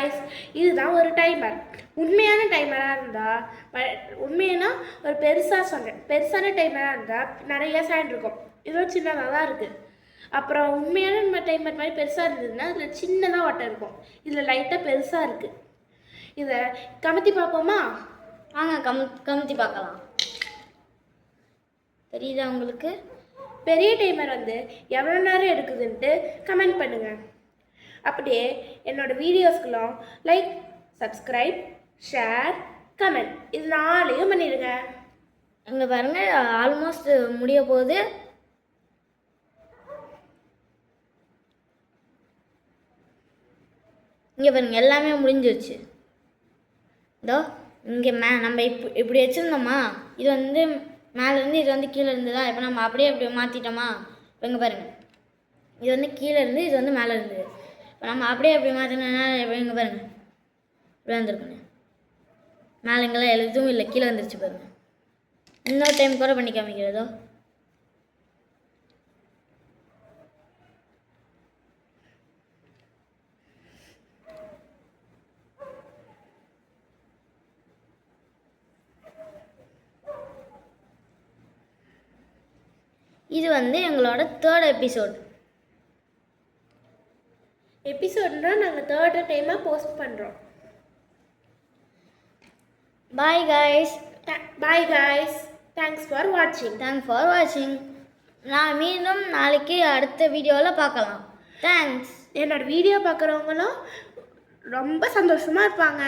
guys, இதுதான் ஒரு timer. உண்மையான டைமராக இருந்தால் உண்மையான ஒரு பெருசான டைமராக இருந்தால் நிறைய சைன் இருக்கும். இதுவும் சின்னதாக தான் இருக்குது. அப்புறம் உண்மையான டைமர் மாதிரி பெருசாக இருந்ததுன்னா அதில் சின்னதாக ஓட்டை இருக்கும். இதில் லைட்டாக பெருசாக இருக்குது. இதை கமுத்தி பார்ப்போமா? வாங்க கமுத்தி பார்க்கலாம். தெரியுதா உங்களுக்கு? பெரிய டைமர் எவ்வளோ நேரம் எடுக்குதுன்ட்டு கமெண்ட் பண்ணுங்கள். அப்படியே என்னோடய வீடியோஸ்க்கெல்லாம் லைக், சப்ஸ்கிரைப், ஷேர், கமெண்ட் இது 4 பண்ணிடுங்க. இங்கே பாருங்கள், ஆல்மோஸ்ட் முடிய போகுது. இங்கே பாருங்கள், எல்லாமே முடிஞ்சிருச்சு. இதோ இங்கே நம்ம இப்படி வச்சுருந்தோமா, இது மேலேருந்து இது கீழே இருந்ததா. இப்போ நம்ம அப்படியே மாற்றிட்டோமா. இப்போ இங்கே பாருங்கள், இது கீழே இருந்து இது மேலே இருந்தது. இப்போ நம்ம அப்படியே எப்படி மாற்றினா இங்கே பாருங்கள், இப்படி வந்துருக்குங்க. மேலே இங்கெல்லாம் எதுவும் இல்லை, கீழே வந்துருச்சு பாருங்கள். இன்னொரு டைம் கூட பண்ணி காமிக்கிறதோ. இது எங்களோட 3rd எபிசோட்னா நாங்கள் 3rd டைமாக போஸ்ட் பண்ணுறோம். பாய் காய்ஸ், தேங்க்ஸ் ஃபார் வாட்சிங். நான் மீண்டும் நாளைக்கு அடுத்த வீடியோவில் பார்க்கலாம். தேங்க்ஸ். என்னோடய வீடியோ பார்க்குறவங்களும் ரொம்ப சந்தோஷமாக இருப்பாங்க.